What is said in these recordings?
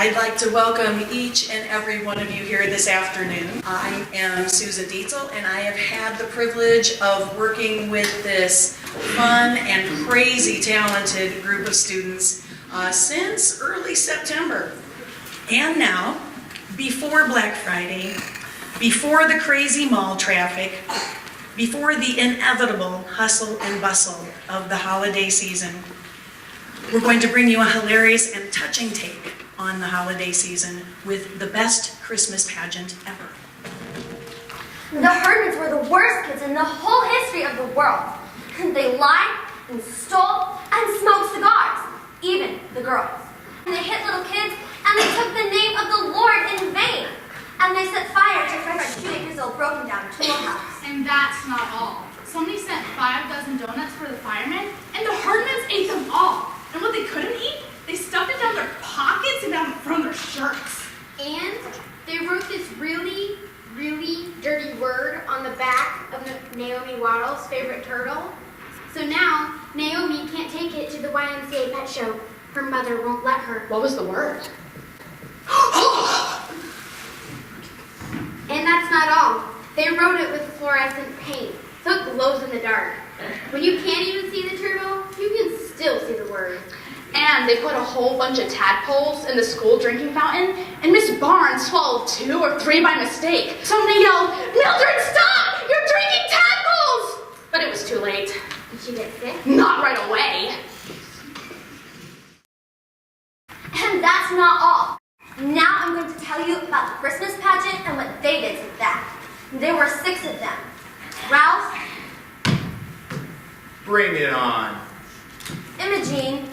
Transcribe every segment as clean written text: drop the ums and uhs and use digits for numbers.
I'd like to welcome each and every one of you here this afternoon. I am Susan Dietzel, and I have had the privilege of working with this fun and crazy talented group of students since early September. And now, before Black Friday, before the crazy mall traffic, before the inevitable hustle and bustle of the holiday season, we're going to bring you a hilarious and touching take on the holiday season with the best Christmas pageant ever. The Herdmans were the worst kids in the whole history of the world. They lied and stole and smoked cigars, even the girls. And they hit little kids and they took the name of the Lord in vain. And they set fire to Trevor's 2 acres old broken down tool house. And that's not all. Somebody sent 5 dozen donuts for the firemen, and the Herdmans ate them all. And what they couldn't eat, they stuffed it down their pockets and down from their shirts. And they wrote this really, really dirty word on the back of Naomi Waddle's favorite turtle. So now, Naomi can't take it to the YMCA pet show. Her mother won't let her. What was the word? And that's not all. They wrote it with fluorescent paint, so it glows in the dark. When you can't even see the turtle, you can still see the word. And they put a whole bunch of tadpoles in the school drinking fountain, and Miss Barnes swallowed 2 or 3 by mistake. Somebody yelled, "Mildred, stop! You're drinking tadpoles!" But it was too late. Did she get sick? Not right away. And that's not all. Now I'm going to tell you about the Christmas pageant and what they did to that. There were 6 of them. Ralph. Bring it on. Imogene.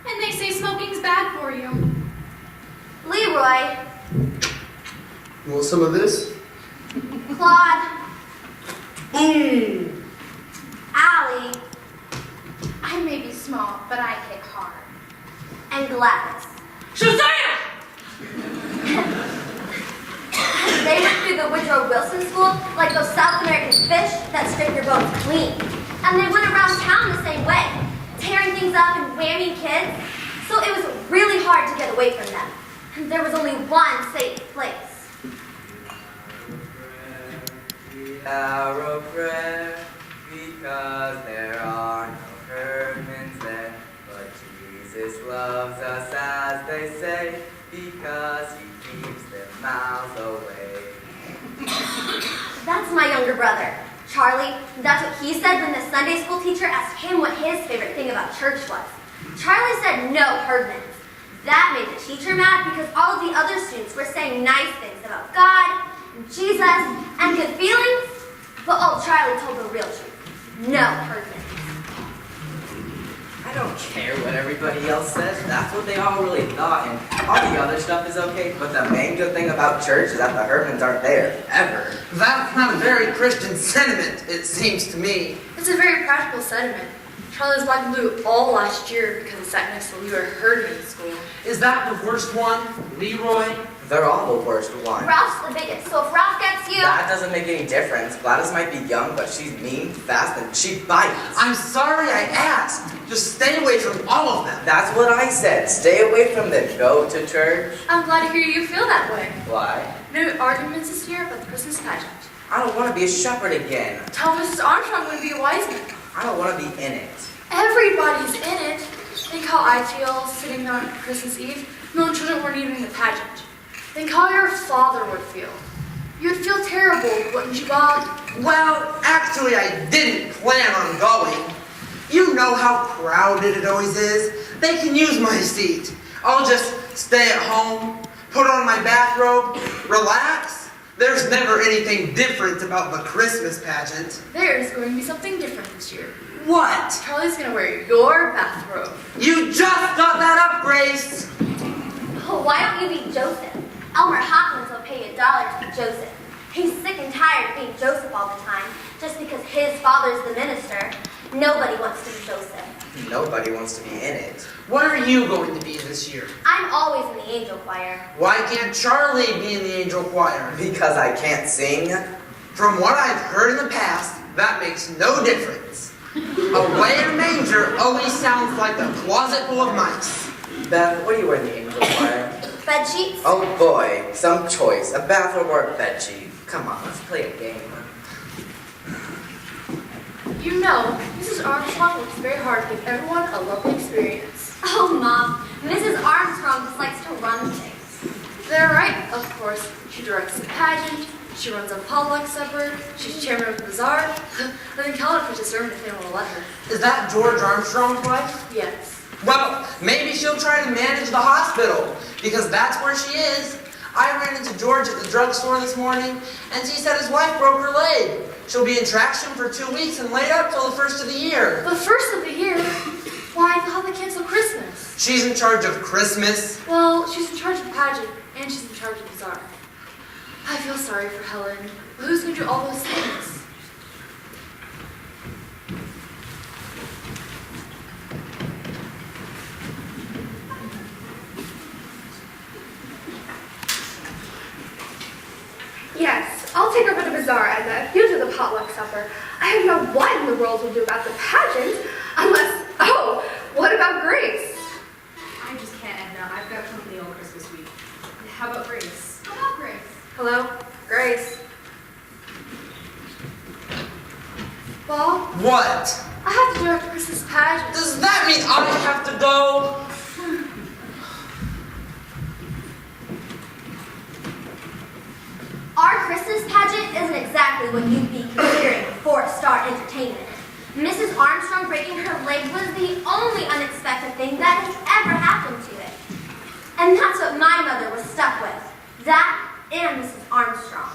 And they say smoking's bad for you. Leroy. You want some of this? Claude. Boom! Allie. I may be small, but I hit hard. And Gladys. Shazam! They went through the Woodrow Wilson School like those South American fish that scrape your bones clean. And they went around town the same way, tearing things up and whamming kids. So it was really hard to get away from them. And there was only one safe place. Our prayer, because there are no Herdmans there, but Jesus loves us as they say, because he keeps their mouths away. That's my younger brother, Charlie. That's what he said when the Sunday school teacher asked him what his favorite thing about church was. Charlie said no Herdmans. That made the teacher mad because all of the other students were saying nice things about God, and Jesus, and good feelings. But old Charlie told the real truth. No Herdmans. I don't care what everybody else says. That's what they all really thought, and all the other stuff is okay, but the main good thing about church is that the Herdmans aren't there, ever. That's not a very Christian sentiment, it seems to me. It's a very practical sentiment. Charlie was black and blue all last year because he sat next to Leroy Herdman school. Is that the worst one, Leroy? They're all the worst one. Ralph's the biggest, so if Ralph gets you... That doesn't make any difference. Gladys might be young, but she's mean, fast, and she bites. I'm sorry I asked. Just stay away from all of them. That's what I said. Stay away from them. Go to church. I'm glad to hear you feel that way. Why? No arguments this year about the Christmas pageant. I don't want to be a shepherd again. Tell Mrs. Armstrong I'm going to be a wise man. I don't want to be in it. Everybody's in it. Think how I'd feel sitting there on Christmas Eve, knowing children weren't even in the pageant. Think how your father would feel. You'd feel terrible, wouldn't you, Bob? Well, actually I didn't plan on going. You know how crowded it always is. They can use my seat. I'll just stay at home, put on my bathrobe, relax. There's never anything different about the Christmas pageant. There's going to be something different this year. What? Charlie's going to wear your bathrobe. You just got that up, Grace. Oh, why don't you be Joseph? Elmer Hopkins will pay you $1 to be Joseph. He's sick and tired of being Joseph all the time, just because his father's the minister. Nobody wants to be Joseph. Nobody wants to be in it. What are you going to be this year? I'm always in the angel choir. Why can't Charlie be in the angel choir? Because I can't sing. From what I've heard in the past, that makes no difference. Away in a manger always sounds like a closet full of mice. Beth, what do you wear in the angel choir? bed sheets? Oh boy, some choice. A bathrobe or a bedsheet. Come on, let's play a game. You know, Mrs. Armstrong works very hard to give everyone a lovely experience. Oh, Mom, Mrs. Armstrong just likes to run things. They're right, of course. She directs the pageant, she runs a potluck supper, she's chairman of the bazaar, and then Keller puts a sermon if they will let her. Is that George Armstrong's wife? Yes. Well, maybe she'll try to manage the hospital, because that's where she is. I ran into George at the drugstore this morning, and he said his wife broke her leg. She'll be in traction for 2 weeks and laid up till the first of the year. The first of the year? Why, they'll have to cancel Christmas. She's in charge of Christmas? Well, she's in charge of the pageant, and she's in charge of the bazaar. I feel sorry for Helen. But who's going to do all those things? Yes, I'll take over the bazaar, Edna. You do the potluck supper. I don't know what in the world we'll do about the pageant, unless, oh, what about Grace? I just can't, Edna. I've got company all Christmas week. How about Grace? How about Grace? Hello? Grace? Well, What? I have to direct Chris's pageant. Does that mean I have to go? Our Christmas pageant isn't exactly what you'd be considering four-star entertainment. Mrs. Armstrong breaking her leg was the only unexpected thing that has ever happened to it. And that's what my mother was stuck with. That and Mrs. Armstrong.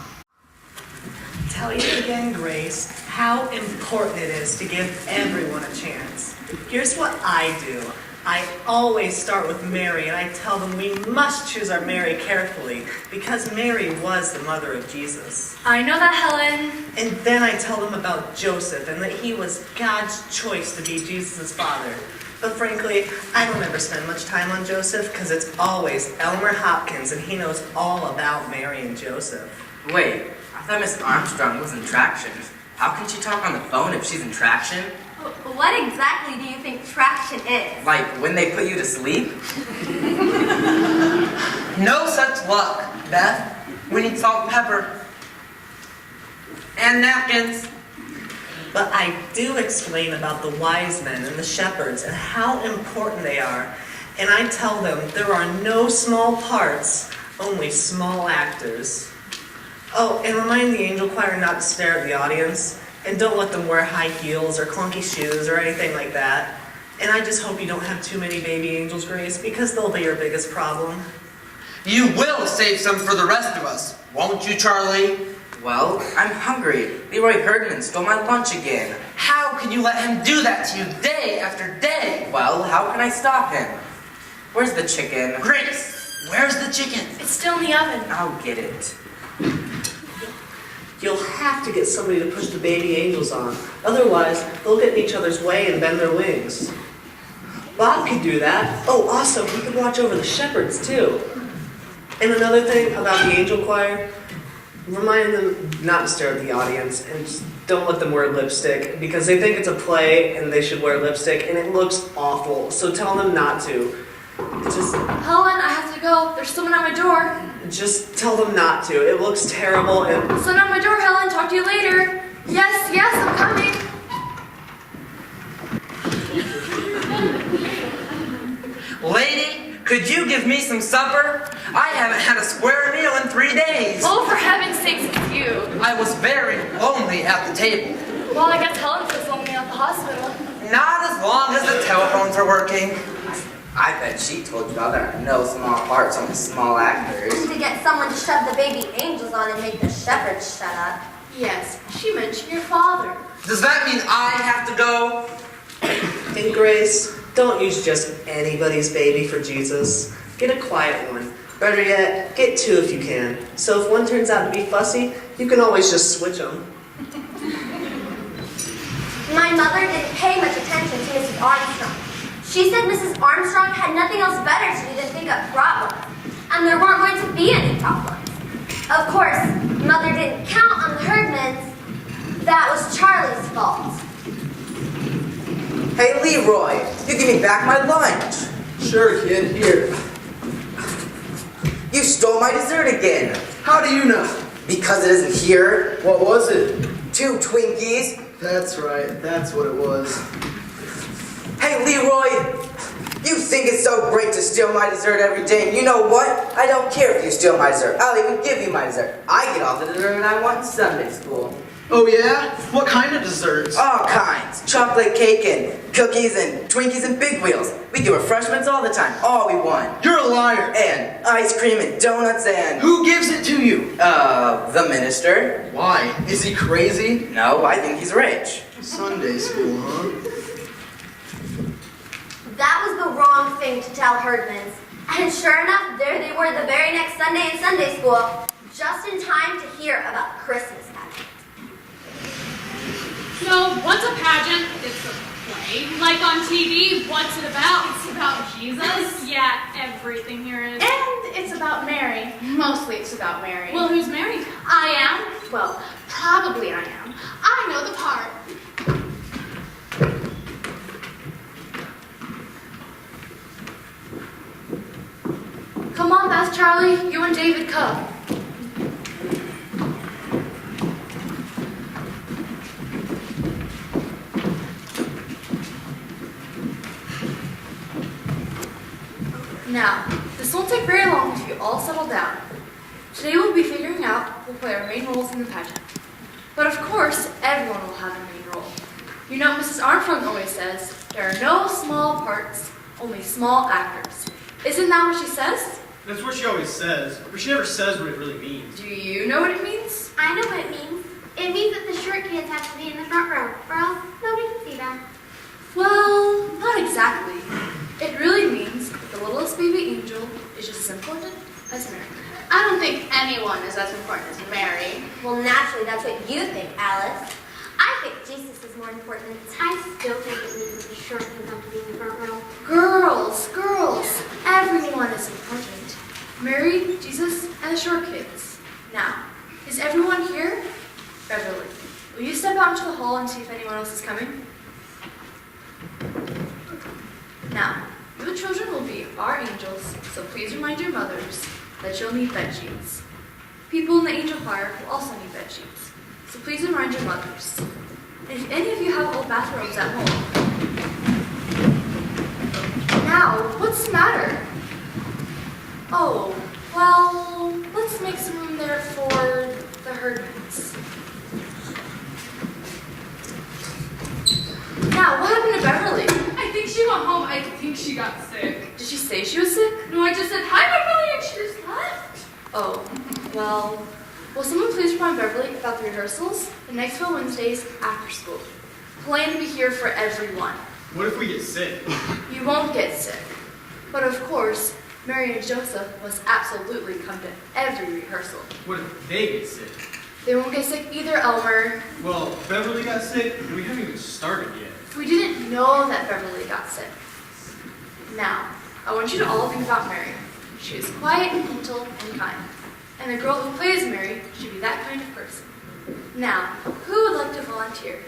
Tell you again, Grace, how important it is to give everyone a chance. Here's what I do. I always start with Mary, and I tell them we must choose our Mary carefully, because Mary was the mother of Jesus. I know that, Helen. And then I tell them about Joseph, and that he was God's choice to be Jesus' father. But frankly, I don't ever spend much time on Joseph, because it's always Elmer Hopkins, and he knows all about Mary and Joseph. Wait, I thought Miss Armstrong was in traction. How can she talk on the phone if she's in traction? What exactly do you think traction is? Like when they put you to sleep? No such luck, Beth. We need salt and pepper. And napkins. But I do explain about the wise men and the shepherds and how important they are. And I tell them there are no small parts, only small actors. Oh, and remind the angel choir not to stare at the audience. And don't let them wear high heels or clunky shoes or anything like that. And I just hope you don't have too many baby angels, Grace, because they'll be your biggest problem. You will save some for the rest of us, won't you, Charlie? Well, I'm hungry. Leroy Herdmans stole my lunch again. How can you let him do that to you day after day? Well, how can I stop him? Where's the chicken? Grace, where's the chicken? It's still in the oven. I'll get it. You'll have to get somebody to push the baby angels on. Otherwise, they'll get in each other's way and bend their wings. Bob could do that. Oh, also, he could watch over the shepherds, too. And another thing about the angel choir, remind them not to stare at the audience and just don't let them wear lipstick because they think it's a play and they should wear lipstick and it looks awful. So tell them not to. Helen, I have to go. There's someone at my door. Just tell them not to. It looks terrible and... Someone at my door, Helen. Talk to you later. Yes, I'm coming. Lady, could you give me some supper? I haven't had a square meal in 3 days. Oh, for heaven's sakes, it's you. I was very lonely at the table. Well, I guess Helen feels lonely at the hospital. Not as long as the telephones are working. I bet she told you all there are no small parts, only small actors. To get someone to shove the baby angels on and make the shepherds shut up. Yes, she mentioned your father. Does that mean I have to go? And Grace, don't use just anybody's baby for Jesus. Get a quiet one. Better yet, get 2 if you can. So if one turns out to be fussy, you can always just switch them. My mother didn't pay much attention to Mrs. Armstrong. She said Mrs. Armstrong had nothing else better to do than think up problems, and there weren't going to be any problems. Of course, Mother didn't count on the Herdmans. That was Charlie's fault. Hey, Leroy, you give me back my lunch. Sure, kid, here. stole my dessert again. How do you know? Because it isn't here. What was it? 2 Twinkies. That's right, that's what it was. Hey, Leroy. You think it's so great to steal my dessert every day, and you know what? I don't care if you steal my dessert. I'll even give you my dessert. I get all the dessert I want in Sunday school. Oh yeah? What kind of desserts? All kinds. Chocolate cake and cookies and Twinkies and big wheels. We do refreshments all the time. All we want. You're a liar. And ice cream and donuts and... Who gives it to you? The minister. Why? Is he crazy? No, I think he's rich. Sunday school, huh? That was the wrong thing to tell Herdmans. And sure enough, there they were the very next Sunday in Sunday school, just in time to hear about the Christmas pageant. So, what's a pageant? It's a play. Like on TV, what's it about? It's about Jesus? Yeah, everything here is. And it's about Mary. Mostly it's about Mary. Well, who's Mary? I am. Well, probably I am. I know the part. Come on, Beth, Charlie. You and David come. Now, this won't take very long if you all settle down. Today we'll be figuring out who'll play our main roles in the pageant. But of course, everyone will have a main role. You know, Mrs. Armstrong always says, there are no small parts, only small actors. Isn't that what she says? That's what she always says, but she never says what it really means. Do you know what it means? I know what it means. It means that the short kids have to be in the front row, or else nobody can see them. Well, not exactly. It really means that the littlest baby angel is just as important as Mary. I don't think anyone is as important as Mary. Well, naturally, that's what you think, Alice. I think Jesus is more important. I still think it means that the short kids have to be in the front row. Girls, everyone is important. Mary, Jesus, and the short kids. Now, is everyone here? Beverly, will you step out into the hall and see if anyone else is coming? Now, you children will be our angels, so please remind your mothers that you'll need bed sheets. People in the angel choir will also need bed sheets, so please remind your mothers. And if any of you have old bathrobes at home, now, what's the matter? Oh, well, let's make some room there for the Herdmans. Now, what happened to Beverly? I think she went home. I think she got sick. Did she say she was sick? No, I just said, hi, Beverly, and she just left. Oh, well, will someone please remind Beverly about the rehearsals the next 4 Wednesdays after school? Plan to be here for everyone. What if we get sick? You won't get sick. But of course, Mary and Joseph must absolutely come to every rehearsal. What if they get sick? They won't get sick either, Elmer. Well, Beverly got sick, and we haven't even started yet. We didn't know that Beverly got sick. Now, I want you to all think about Mary. She is quiet and gentle and kind. And the girl who plays Mary should be that kind of person. Now, who would like to volunteer?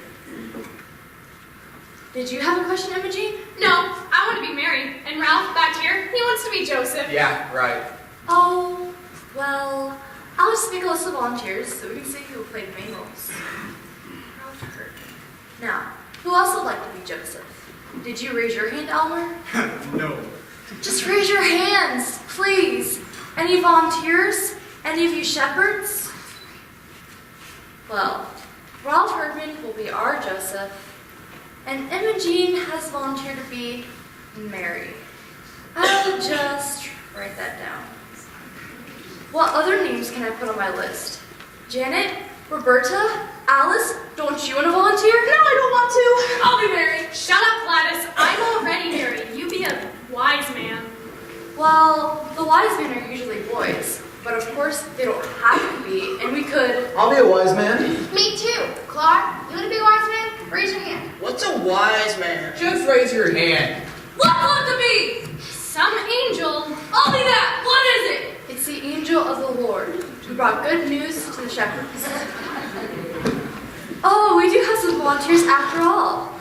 Did you have a question, Imogene? No, I want to be Mary. And Ralph, back here, he wants to be Joseph. Yeah, right. Oh, well, I'll just make a list of volunteers so we can see who played the main roles. Ralph Hurt. Now, who else would like to be Joseph? Did you raise your hand, Elmer? No. Just raise your hands, please. Any volunteers? Any of you shepherds? Well, Ralph Herdman will be our Joseph, and Imogene has volunteered to be Mary. I'll just write that down. What other names can I put on my list? Janet? Roberta? Alice? Don't you want to volunteer? No, I don't want to. I'll be Mary. Shut up, Gladys. I'm already Mary. You be a wise man. Well, the wise men are usually boys, but of course they don't have to be, and we could... I'll be a wise man. Me too. Claude, you want to be a wise man? Raise your hand. What's a wise man? Just raise your hand. What's one to be? Some angel. I'll be that. What is it? It's the angel of the Lord, who brought good news to the shepherds. Oh, we do have some volunteers after all.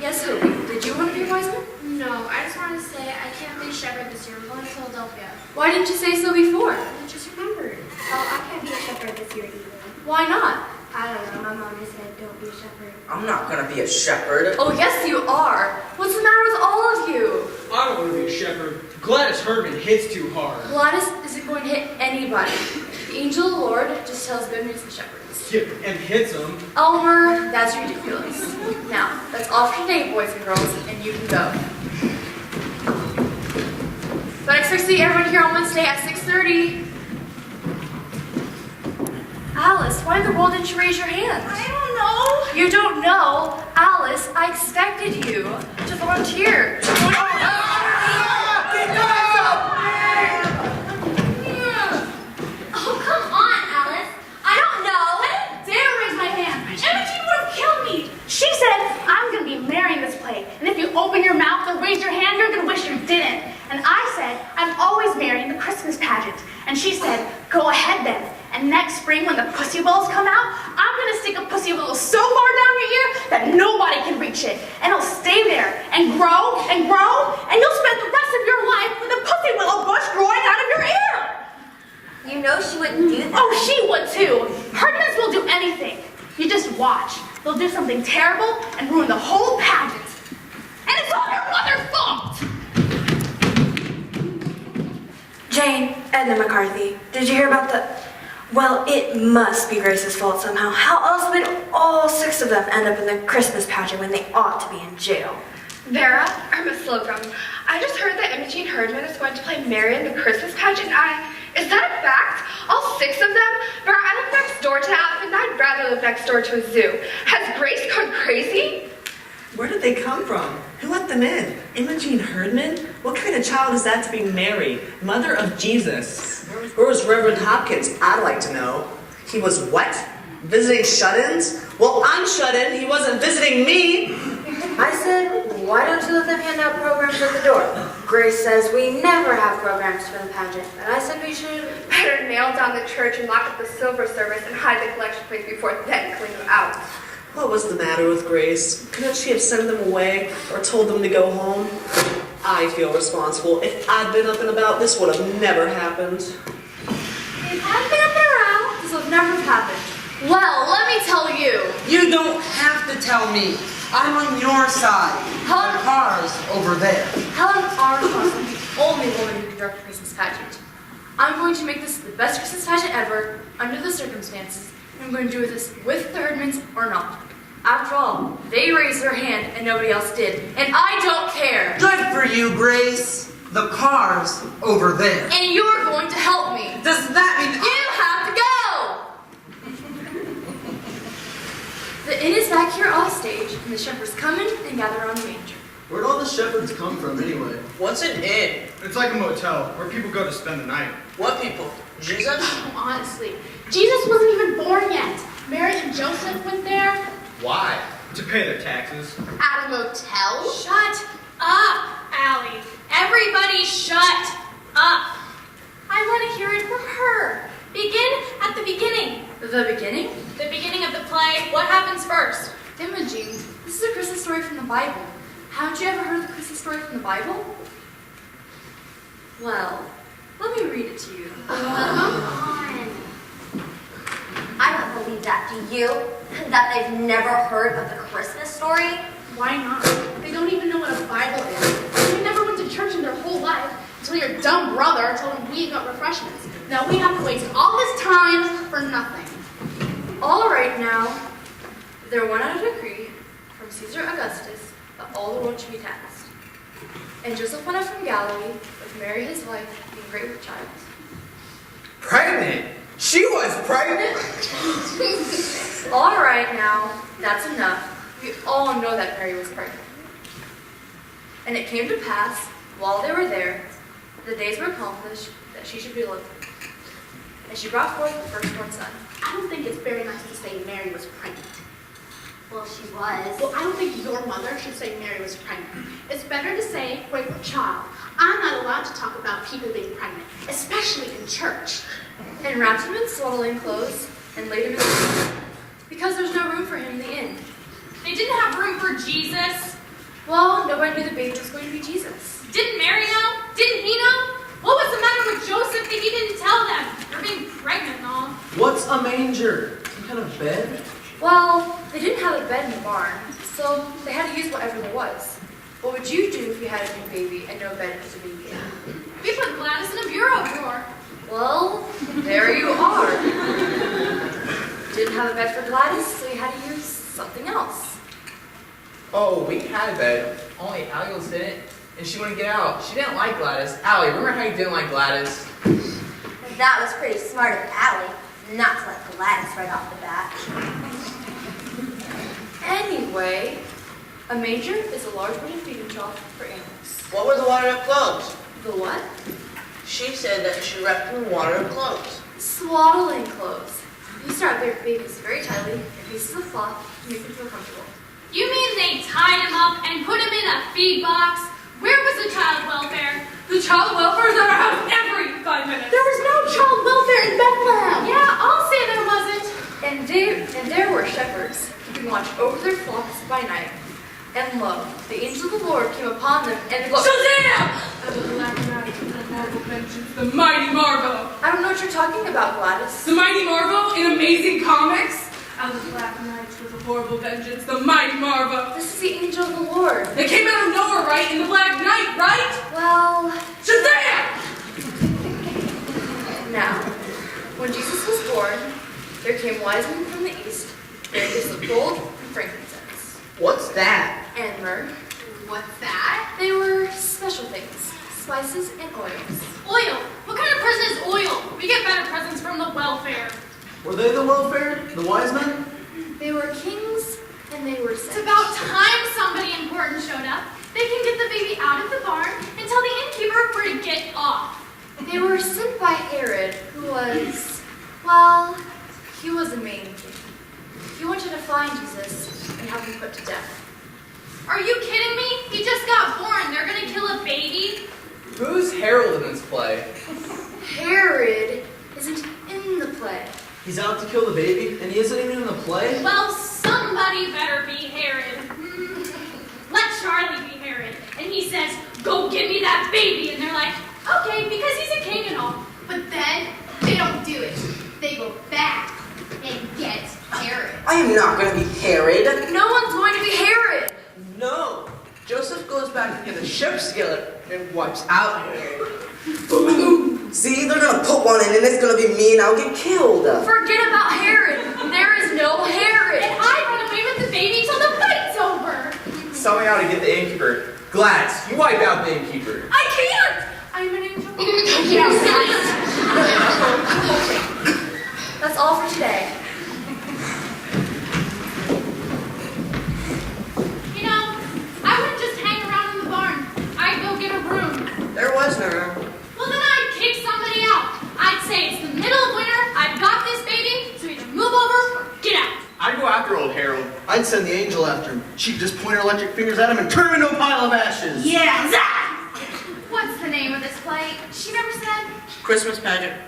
Yes, Hope, did you want to be a wise man? No, I just wanted to say I can't be a shepherd this year. I'm going to Philadelphia. Why didn't you say so before? I just remembered. Oh, I can't be a shepherd this year either. Why not? I don't know. My mommy said don't be a shepherd. I'm not gonna be a shepherd. Oh, yes, you are. What's the matter with all of you? I don't want to be a shepherd. Gladys Herdman hits too hard. Gladys isn't going to hit anybody. The angel of the Lord just tells good news to shepherds. Yeah, and hits them. Elmer, that's ridiculous. Now, that's all for today, boys and girls, and you can go. But I expect to see everyone here on Wednesday at 6:30. Alice, why in the world didn't you raise your hand? I don't know. You don't know? Alice, I expected you to volunteer. Oh, come on, Alice. I don't know. I didn't dare raise my hand. Imogene would have killed me. She said, I'm going to be marrying this play. And if you open your mouth or raise your hand, you're going to wish you didn't. And I said, I'm always marrying the Christmas pageant. And she said, go ahead then. And next spring when the pussy willows come out, I'm going to stick a pussy willow so far down your ear that nobody can reach it. And it'll stay there and grow, and you'll spend the rest of your life with a pussy willow bush growing out of your ear. You know she wouldn't do that. Oh, she would too. Herdmans will do anything. You just watch. They'll do something terrible and ruin the whole pageant. And it's all your mother's fault. Jane, Edna McCarthy, did you hear about the... Well, it must be Grace's fault somehow. How else would all 6 of them end up in the Christmas pageant when they ought to be in jail? Vera, or Miss Slocum, I just heard that Imogene Herdman is going to play Mary in the Christmas pageant. Is that a fact? All 6 of them? Vera, I live next door to that, and I'd rather live next door to a zoo. Has Grace gone crazy? Where did they come from? Who let them in? Imogene Herdman? What kind of child is that to be Mary, mother of Jesus? Where was Reverend Hopkins? I'd like to know. He was what? Visiting shut-ins? Well, I'm shut-in. He wasn't visiting me. I said, why don't you let them hand out programs at the door? Grace says we never have programs for the pageant, and I said we should... Better nail down the church and lock up the silver service and hide the collection plate before then clean them out. What was the matter with Grace? Couldn't she have sent them away or told them to go home? I feel responsible. If I'd been up and about, this would have never happened. If I'd been up and around, this would never have happened. Well, let me tell you. You don't have to tell me. I'm on your side. The car's over there. Helen Armstrong is the only woman who can direct a Christmas pageant. I'm going to make this the best Christmas pageant ever, under the circumstances. I'm going to do this with the Herdmans or not. After all, they raised their hand and nobody else did, and I don't care. Good for you, Grace. The car's over there. And you're going to help me. Does that mean you have to go? The inn is back here off stage, and the shepherds come in and gather around the manger. Where'd all the shepherds come from anyway? What's an inn? It's like a motel where people go to spend the night. What people? Jesus? Oh, honestly, Jesus wasn't even born yet. Mary and Joseph went there. Why? To pay their taxes. At a motel? Shut up, Allie. Everybody shut up. I want to hear it from her. Begin at the beginning. The beginning? The beginning of the play. What happens first? Imogene, this is a Christmas story from the Bible. Haven't you ever heard the Christmas story from the Bible? Well, let me read it to you. Come on. I don't believe that, do you? That they've never heard of the Christmas story? Why not? They don't even know what a Bible is. They never went to church in their whole life until your dumb brother told them we got refreshments. Now we have to waste all this time for nothing. All right now, there went out a decree from Caesar Augustus that all the world should be taxed. And Joseph went up from Galilee with Mary his wife, being great with child. Pregnant? She was pregnant? All right now, that's enough. We all know that Mary was pregnant. And it came to pass, while they were there, the days were accomplished that she should be delivered. And she brought forth the firstborn son. I don't think it's very nice to say Mary was pregnant. Well, she was. Well, I don't think your mother should say Mary was pregnant. It's better to say great with child. I'm not allowed to talk about people being pregnant, especially in church. And wrapped him in swaddling clothes and laid him in the inn, because there's no room for him in the inn. They didn't have room for Jesus. Well, nobody knew the baby was going to be Jesus. Didn't Mary know? Didn't he know? What was the matter with Joseph that he didn't tell them? They're being pregnant and all. What's a manger? Some kind of bed? Well, they didn't have a bed in the barn, so they had to use whatever there was. What would you do if you had a new baby and no bed for the baby? We put Gladys in a bureau drawer. Well, there you are. Didn't have a bed for Gladys, so you had to use something else. Oh, we had a bed. Only Allie was in it, and she wouldn't get out. She didn't like Gladys. Allie, remember how you didn't like Gladys? That was pretty smart of Allie, not to let Gladys right off the bat. Anyway, a manger is a large wooden feeding trough for animals. What were the water-up clothes? The what? She said that she wrapped them in water-up clothes. Swaddling clothes. You strap their babies very tightly in pieces of cloth to make them feel comfortable. You mean they tied him up and put him in a feed box? Where was the child welfare? The child welfare is at our house every 5 minutes. There was no child welfare in Bethlehem. Yeah, I'll say there wasn't. And there were shepherds keeping watch over their flocks by night. And lo, the angel of the Lord came upon them, and the Shazam! And the black magic of the horrible vengeance, the mighty Margot. I don't know what you're talking about, Gladys. The mighty Margot in Amazing Comics? Out of the black night with a horrible vengeance, the mighty Margot. This is the angel of the Lord. They came out of nowhere, right? In the black night, right? Well... Shazam! Now, when Jesus was born, there came wise men from the east, bearing gifts of gold and frankincense. What's that? And myrrh. What's that? They were special things, spices and oils. Oil. What kind of present is oil? We get better presents from the welfare. Were they the welfare? The wise men? They were kings and they were saints. It's about time somebody important showed up. They can get the baby out of the barn and tell the innkeeper where to get off. They were sent by Herod, who was, well, he was a main king. He wanted to find Jesus and have him put to death. Are you kidding me? He just got born. They're gonna kill a baby? Who's Harold in this play? Herod isn't in the play. He's out to kill the baby, and he isn't even in the play? Well, somebody better be Herod. Let Charlie be Herod. And he says, go give me that baby. And they're like, okay, because he's a king and all. But then they don't do it. They go back and get Herod. I am not going to be Herod. No one's going to be Herod. No. Joseph goes back to get a ship skillet and wipes out Herod. See, they're going to put one in and it's going to be me and I'll get killed. Forget about Herod. There is no Herod. And I run away with the baby till the fight's over. Somebody ought to get the innkeeper. Gladys, you wipe out the innkeeper. I can't. I'm an angel. That's all for today. You know, I wouldn't just hang around in the barn. I'd go get a room. There was no room. Well, then I'd kick somebody out. I'd say it's the middle of winter. I've got this baby, so either move over or get out. I'd go after old Harold. I'd send the angel after him. She'd just point her electric fingers at him and turn him into a pile of ashes. Yeah, what's the name of this play? She never said. Christmas pageant.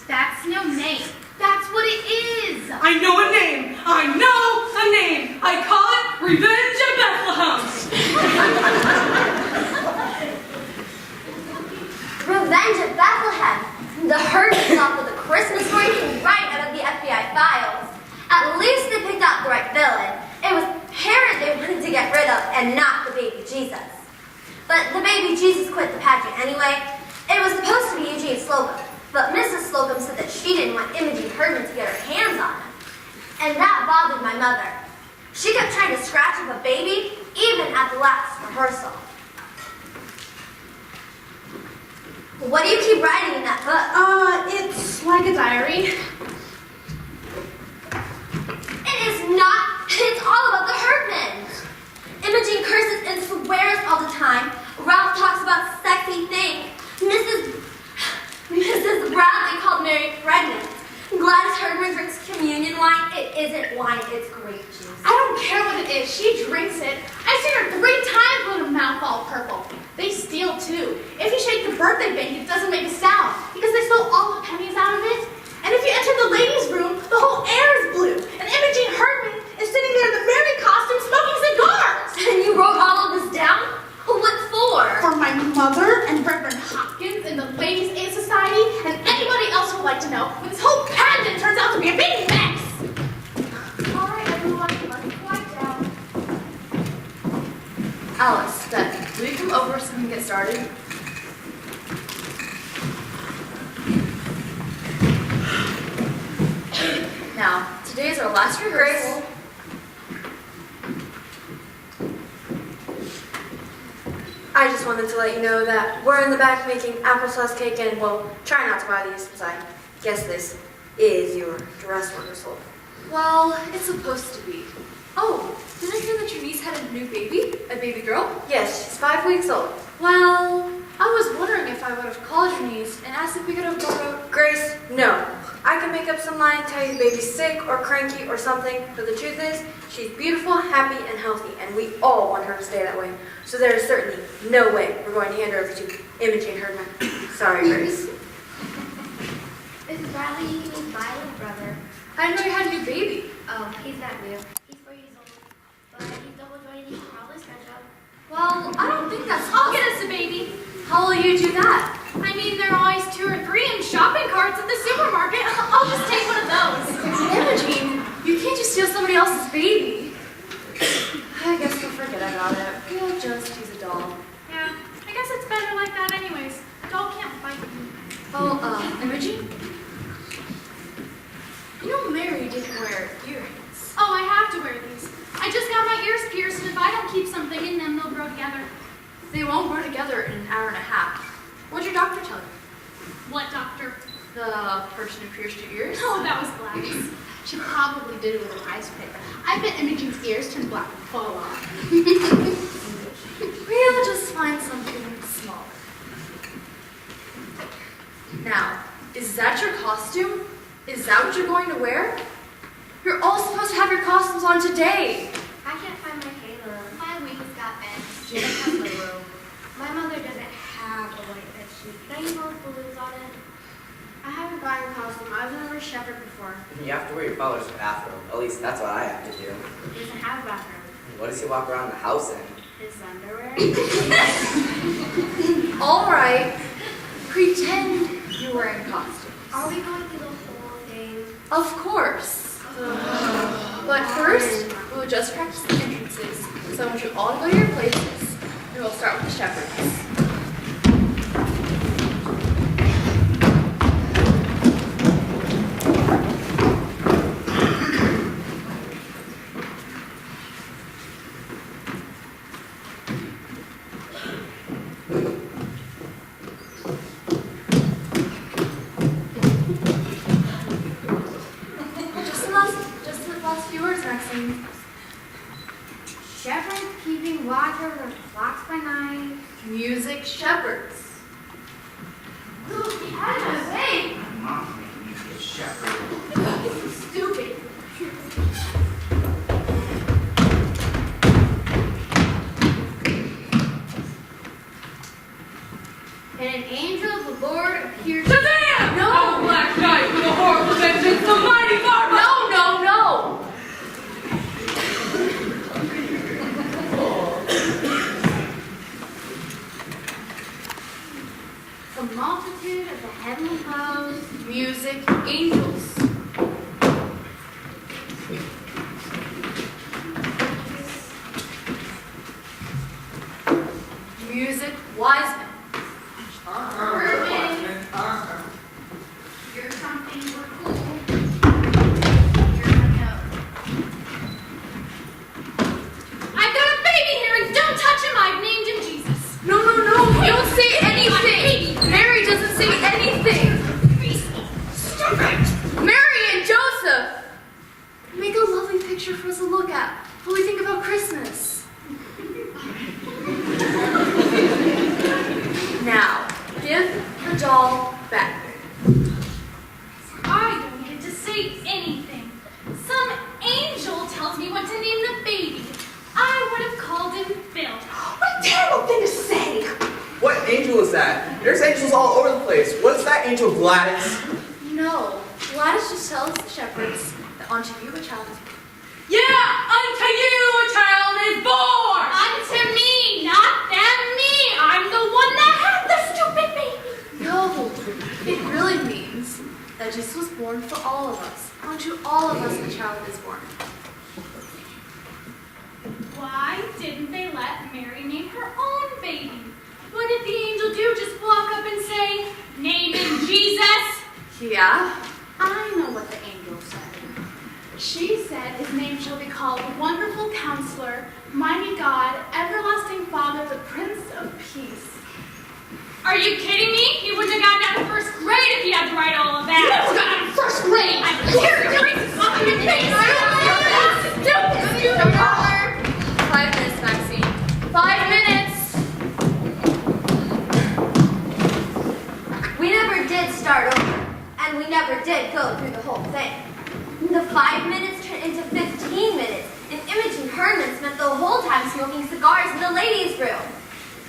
That's no name. That's what it is. I know a name. I know a name. I call it Revenge at Bethlehem. Revenge at Bethlehem. The Herdmans off with a Christmas story came right out of the FBI files. At least they picked out the right villain. It was Herod they wanted to get rid of and not the baby Jesus. But the baby Jesus quit the pageant anyway. It was supposed to be Eugene Slocum, but Mrs. Slocum said that she didn't want Imogene Herdman to get her hands on him. And that bothered my mother. She kept trying to scratch up a baby, even at the last rehearsal. What do you keep writing in that book? It's like a diary. It is not. It's all about the Herdmans. Imogene curses and swears all the time. Ralph talks about sexy things. Mrs. Bradley called Mary pregnant. Gladys Herdman drinks communion wine. It isn't wine, it's grape juice. I don't care what it is. She drinks it. I've seen her 3 times with her mouth all purple. They steal too. If you shake the birthday bank, it doesn't make a sound because they stole all the pennies out of it. And if you enter the ladies' room, the whole air is blue. And Imogene Herdman is sitting there in the Mary costume smoking cigars. And you wrote all of this started. Now, today is our last rehearsal. Grace. I just wanted to let you know that we're in the back making applesauce cake and, well, try not to buy these because I guess this is your dress rehearsal. Well, it's supposed to be. Oh, did I hear that your niece had a new baby? A baby girl? Yes, she's 5 weeks old. Well, I was wondering if I would have called your niece and asked if we could have brought her. Grace, no. I can make up some lie and tell you the baby's sick or cranky or something, but the truth is, she's beautiful, happy, and healthy, and we all want her to stay that way. So there is certainly no way we're going to hand her over to Imogene Herdman. Sorry, Grace. This is Bahley's brother. I didn't know you had a new baby. Oh, he's not new. He's 4 years old. But he's double jointed. He can probably stretch up. Well, I don't think that's I'll get us a baby. How will you do that? I mean, there are always 2 or 3 in shopping carts at the supermarket. I'll just take one of those. Imogene, you can't just steal somebody else's baby. I guess we'll forget about it. We'll just use a doll. Yeah, I guess it's better like that anyways. A doll can't fight me. Oh, Imogene? You know Mary didn't wear earrings. Oh, I have to wear these. I just got my ears pierced, and if I don't keep something in them, they'll grow together. They won't grow together in an hour and a half. What'd your doctor tell you? What doctor? The person who pierced your ears? Oh, that was Gladys. She probably did it with an ice pick. I bet Imogene's ears turned black and fall off. We'll just find something smaller. Now, is that your costume? Is that what you're going to wear? You're all supposed to have your costumes on today. I can't find Makayla. My wig has got bent. She doesn't have my robe. My mother doesn't have a white bed sheet. Can I use all the balloons on it? I haven't gotten a costume. I've never shepherd before. You have to wear your father's bathrobe. At least that's what I have to do. He doesn't have a bathroom. What does he walk around the house in? His underwear. All right. Pretend you're wearing costumes. Are we going through the whole thing? Of course. But first, we'll just practice the entrances. So I want you all to go to your places, and we'll start with the shepherds. Shepherds keeping watch over their flocks by night. Music shepherds. Look, out of my way! Mom's making me be a shepherd. This is stupid. And an angel of the Lord appeared. Shazam! No! Oh, Black Knight with a horrible vengeance, the mighty Barbara! No, no, no! The multitude of the heavenly hosts. Music angels. Music wise men. You're something we're cool. You're a no. I've got a baby here, and don't touch him. I've named him Jesus. No, no, no! You don't say anything! Mary doesn't say anything! Mary and Joseph! Make a lovely picture for us to look at when we think about Christmas. Now, give the doll back. I don't get to say anything. Some angel tells me what to name the baby. I would have called him Bill. What a terrible thing to say! What angel is that? There's angels all over the place. What's that angel, Gladys? No, Gladys just tells the shepherds that unto you a child is born. Yeah, unto you a child is born. Unto me, not them, me. I'm the one that had the stupid baby. No, it really means that Jesus was born for all of us. Unto all of us a child is born. Why didn't they let Mary name her own baby? What did the angel do? Just walk up and say, name him Jesus? Yeah? I know what the angel said. She said his name shall be called Wonderful Counselor, Mighty God, Everlasting Father, the Prince of Peace. Are you kidding me? He wouldn't have gotten out of first grade if he had to write all of that. You never got out of first grade! Here, you're on your face! 5 minutes, Maxine. 5 minutes! We never did start over, and we never did go through the whole thing. The 5 minutes turned into 15 minutes, and Imogene Herdmans spent the whole time smoking cigars in the ladies' room.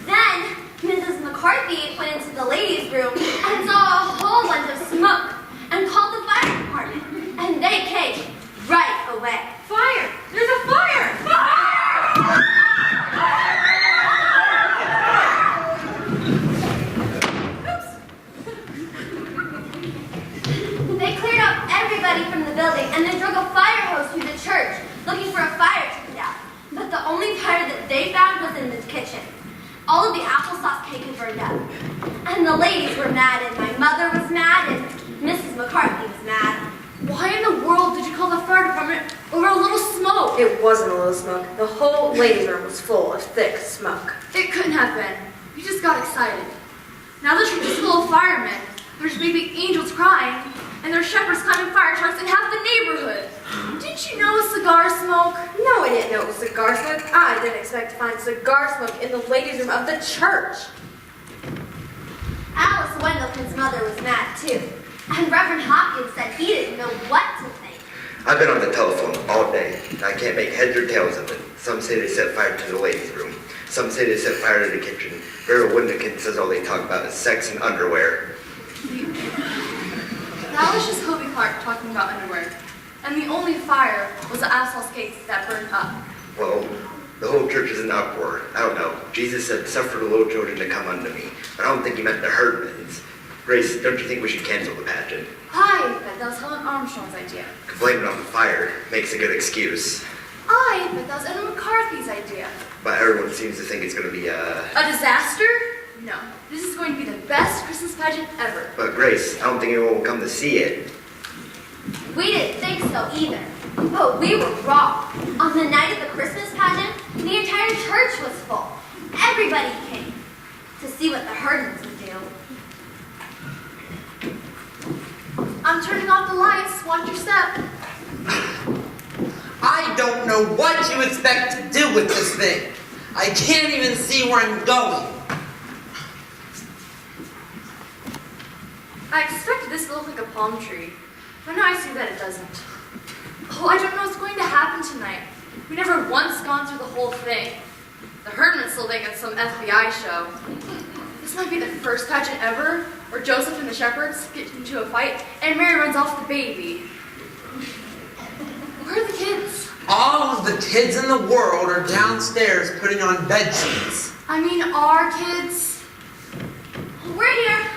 Then, Mrs. McCarthy went into the ladies' room and saw a whole bunch of smoke and called the fire department, and they came right away. Fire! There's a fire! Fire! They cleared out everybody from the building and then drove a fire hose through the church, looking for a fire to put out. But the only fire that they found was in the kitchen. All of the applesauce cake had burned up. And the ladies were mad, and my mother was mad, and Mrs. McCarthy was mad. Why in the world did you call the fire department over a little smoke? It wasn't a little smoke. The whole ladies' room was full of thick smoke. It couldn't have been. You just got excited. Now the church is full of firemen. There's baby angels crying, and there's shepherds climbing fire trucks in half the neighborhood. Didn't you know it was cigar smoke? No, I didn't know it was cigar smoke. I didn't expect to find cigar smoke in the ladies' room of the church. Alice Wendleton's mother was mad too. And Reverend Hopkins said he didn't know what to think. I've been on the telephone all day, and I can't make heads or tails of it. Some say they set fire to the ladies' room. Some say they set fire to the kitchen. Vera Windekin says all they talk about is sex and underwear. That was just Hobie Clark talking about underwear. And the only fire was the applesauce cakes that burned up. Well, the whole church is in uproar. I don't know. Jesus said, suffer the little children to come unto me. But I don't think he meant the Herdmans. Grace, don't you think we should cancel the pageant? I bet that was Helen Armstrong's idea. Complaining on the fire makes a good excuse. I bet that was Ellen McCarthy's idea. But everyone seems to think it's going to be A disaster? No. This is going to be the best Christmas pageant ever. But Grace, I don't think anyone will come to see it. We didn't think so either. But we were wrong. On the night of the Christmas pageant, the entire church was full. Everybody came to see what the Herdmans would do. I'm turning off the lights. Watch your step. I don't know what you expect to do with this thing. I can't even see where I'm going. I expected this to look like a palm tree, but now I see that it doesn't. Oh, I don't know what's going to happen tonight. We never once gone through the whole thing. The Herdmans still think it's some FBI show. This might be the first pageant ever where Joseph and the shepherds get into a fight and Mary runs off the baby. Where are the kids? All of the kids in the world are downstairs putting on bed sheets. I mean, our kids. We're here.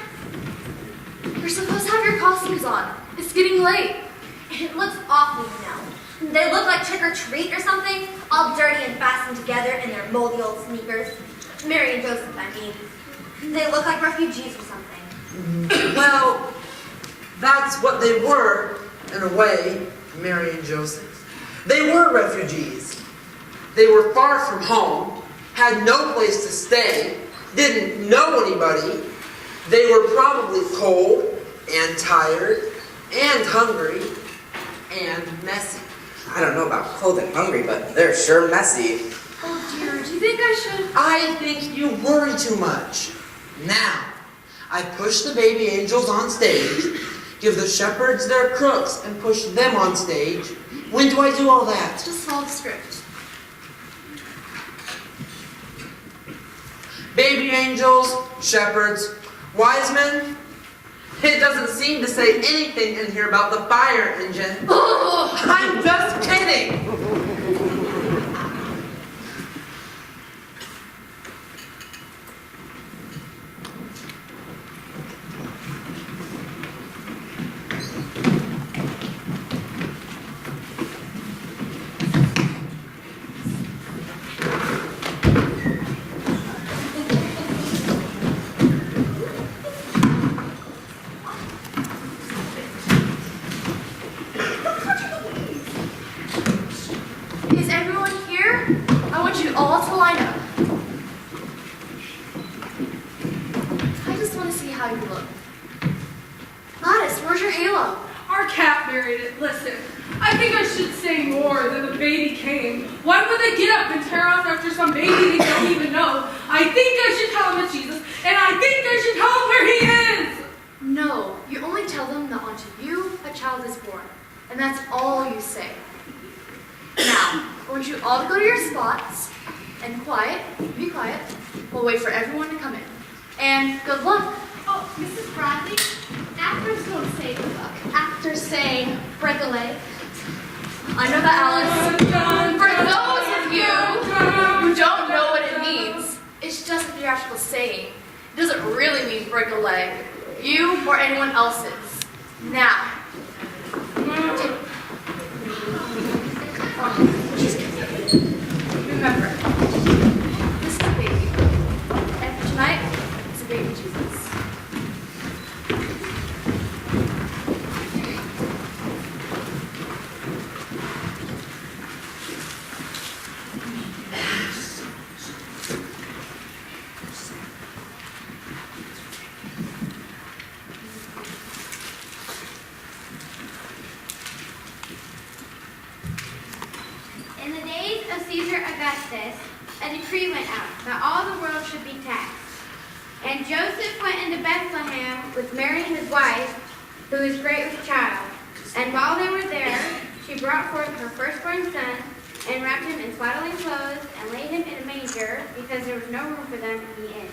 You're supposed to have your costumes on. It's getting late. It looks awful, you know. They look like trick or treat or something, all dirty and fastened together in their moldy old sneakers. Mary and Joseph, I mean. They look like refugees or something. Well, that's what they were, in a way, Mary and Joseph. They were refugees. They were far from home, had no place to stay, didn't know anybody. They were probably cold and tired and hungry and messy. I don't know about cold and hungry, but they're sure messy. Oh dear, do you think I should? I think you worry too much. Now, I push the baby angels on stage, give the shepherds their crooks, and push them on stage. When do I do all that? Just follow the script. Baby angels, shepherds, wise men. It doesn't seem to say anything in here about the fire engine. Oh, I'm just kidding. Salem. Our cat buried it. Listen, I think I should say more than the baby came. Why would they get up and tear off after some baby they don't even know? I think I should tell them it's Jesus, and I think I should tell them where he is. No, you only tell them that unto you a child is born, and that's all you say. Now, I want you all to go to your spots, and be quiet. We'll wait for everyone to come in. And good luck. Oh, Mrs. Bradley, actors don't say good luck. Actors say break a leg. I know that, Alice. For those of you who don't know what it means, it's just a theatrical saying. It doesn't really mean break a leg. You or anyone else's. Now. Remember, this is a baby. And for tonight, it's a baby Jesus. In the days of Caesar Augustus, a decree went out that all the world should be taxed. And Joseph went into Bethlehem with Mary his wife, who was great with child. And while they were there, she brought forth her firstborn son, and wrapped him in swaddling clothes, and laid him in a manger, because there was no room for them in the inn.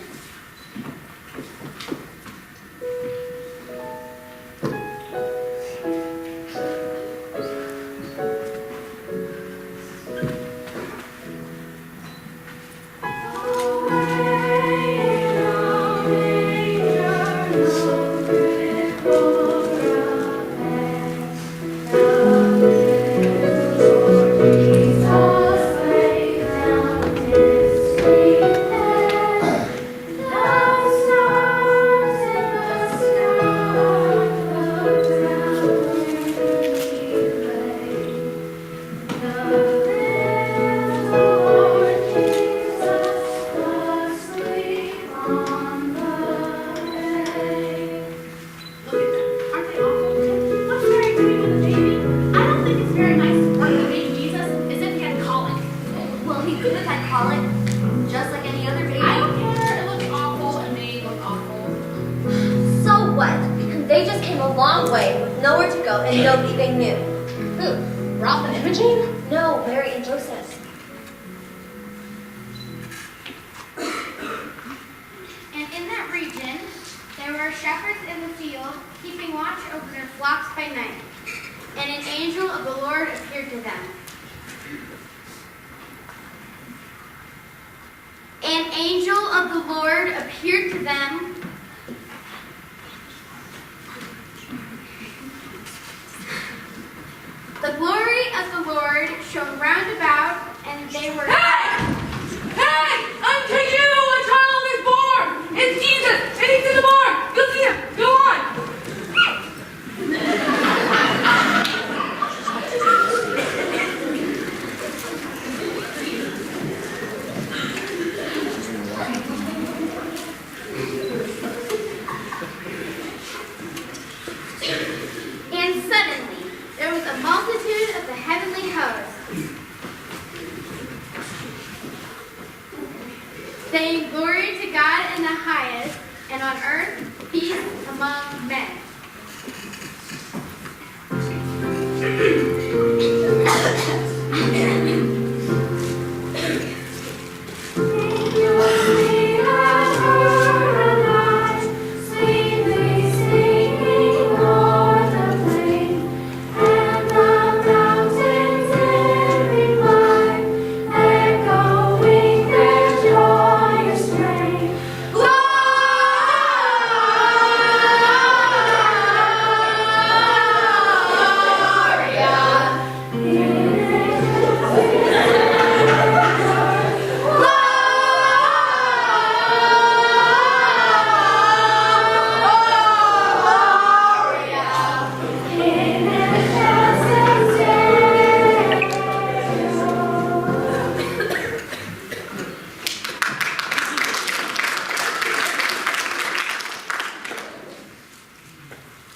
Saying glory to God in the highest, and on earth peace among men.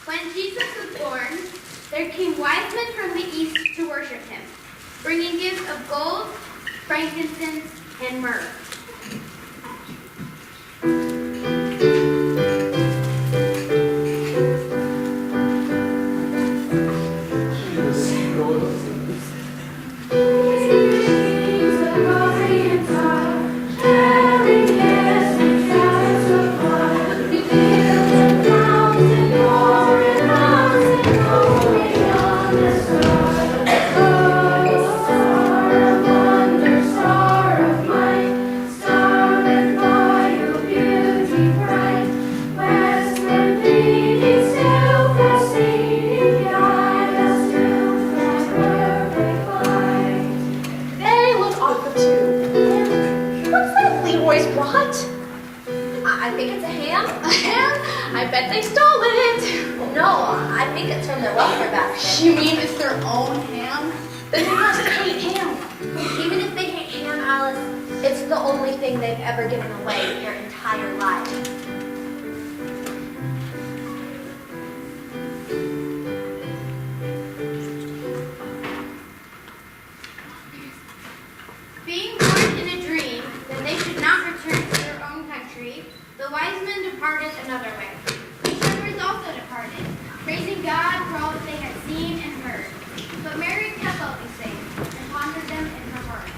When Jesus was born, There came wise men from the east to worship him, bringing gifts of gold, frankincense, and myrrh. I think it's a ham. A ham? I bet they stole it. No, I think it's from their welfare basket. You mean it's their own ham? Then they must hate ham. Even if they hate ham, Alice, it's the only thing they've ever given away their entire life. Being born in a dream that they should not return to their own country, the wise men departed another way. The shepherds also departed, praising God for all that they had seen and heard. But Mary kept all these things and pondered them in her heart.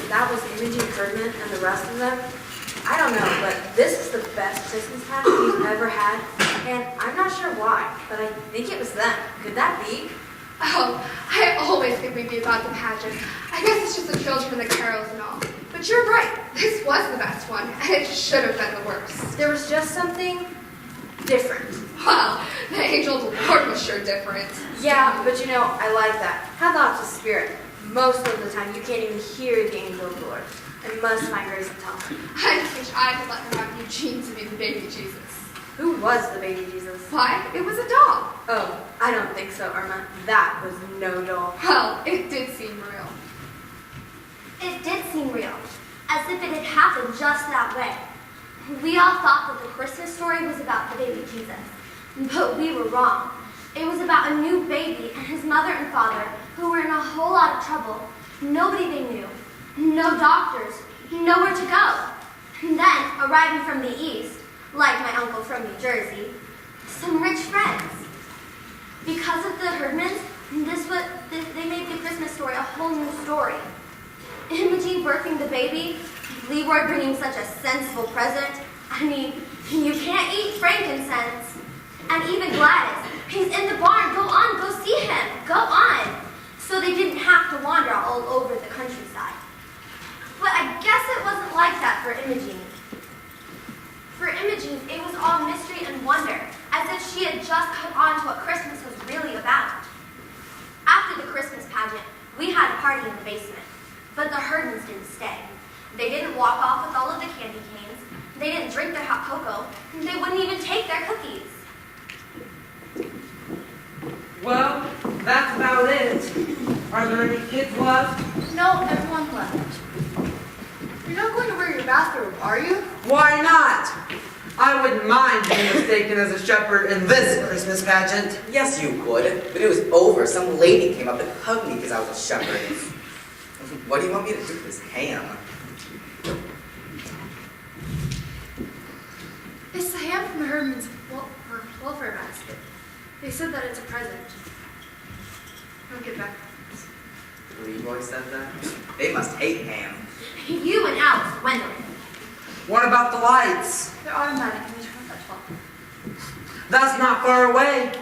that was Imogene, Herdman, and the rest of them. I don't know, but this is the best Christmas party we've ever had, and I'm not sure why, but I think it was them. Could that be? Oh, I always think we'd be about the pageant. I guess it's just the children and the carols and all. But you're right. This was the best one, and it should have been the worst. There was just something different. Well, the angel of the Lord was sure different. Yeah, but I like that. Have lots of spirit. Most of the time, you can't even hear the angel of the Lord. I must find Grace and tell her. I wish I could let her have Eugene to be the baby Jesus. Who was the baby Jesus? Why? It was a doll. Oh, I don't think so, Irma. That was no doll. Well, it did seem real. It did seem real, as if it had happened just that way. We all thought that the Christmas story was about the baby Jesus, but we were wrong. It was about a new baby and his mother and father who were in a whole lot of trouble. Nobody they knew, no doctors, nowhere to go. And then, arriving from the east, like my uncle from New Jersey, some rich friends. Because of the Herdmans, they made the Christmas story a whole new story. Imogene birthing the baby, Leroy bringing such a sensible present. I mean, you can't eat frankincense. And even Gladys, he's in the barn, go on, go see him, go on. So they didn't have to wander all over the countryside. But I guess it wasn't like that for Imogene. For Imogene, it was all mystery and wonder, as if she had just caught on to what Christmas was really about. After the Christmas pageant, we had a party in the basement, but the Herdmans didn't stay. They didn't walk off with all of the candy canes, they didn't drink their hot cocoa, and they wouldn't even take their cookies. Well, that's about it. Are there any kids left? No, everyone left. You're not going to wear your bathrobe, are you? Why not? I wouldn't mind being mistaken as a shepherd in this Christmas pageant. Yes, you would. But it was over. Some lady came up and hugged me because I was a shepherd. What do you want me to do with this ham? It's the ham from the Herdmans' welfare basket. They said that it's a present. Don't get back. Leroy said that? They must hate ham. You and Alice went with it. What about the lights? They're automatic and they turn off at 12. That's not far away.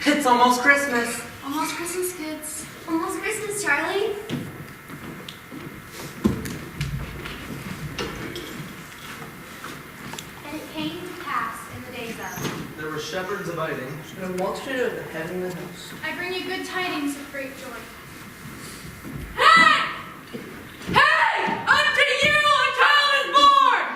It's almost Christmas. Almost Christmas, kids. Almost Christmas, Charlie. And it came to pass in the days of. There were shepherds abiding, And a multitude of the heavenly host. I bring you good tidings of great joy. Hey! Hey! Unto you a child is born!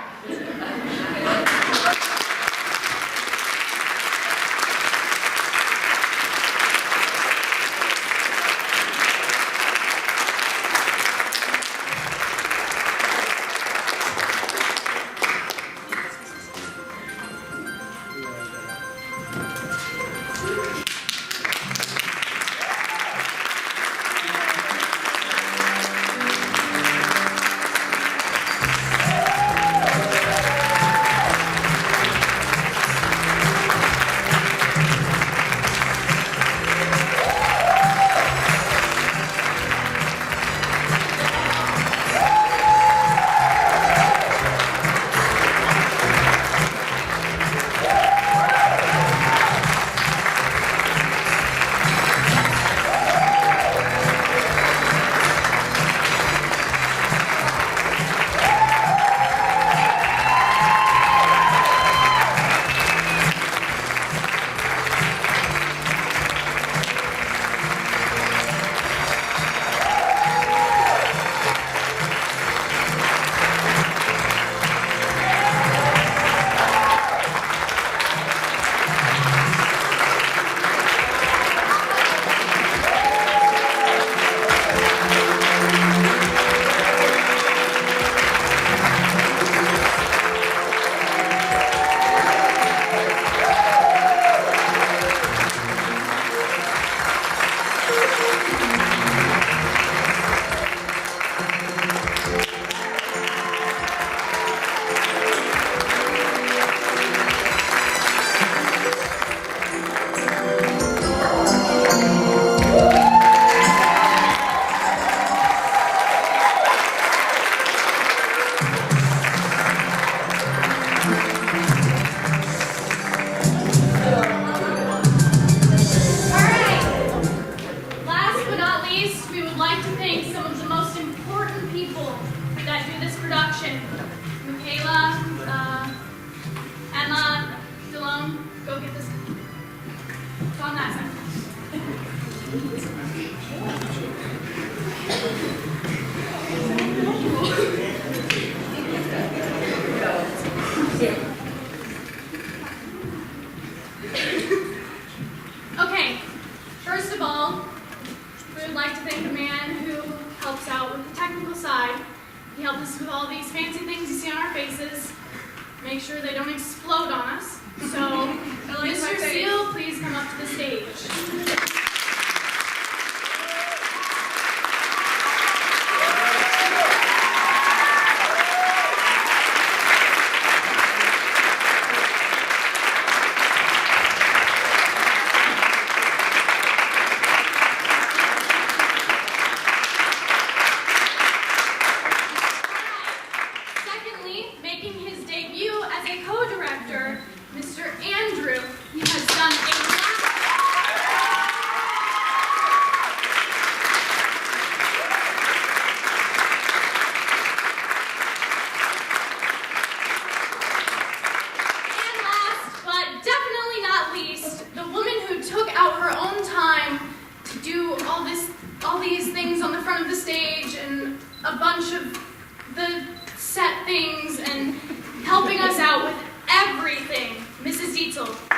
this production. Makayla, Emma, Dylon, go get this. It's on that side. Okay, first of all, we would like to thank the man who helps out with the technical side. He helped us with all these fancy things you see on our faces. Make sure they don't explode on us. So, Mr. Seal, please come up to the stage. Helping us out with everything, Mrs. Dietzel.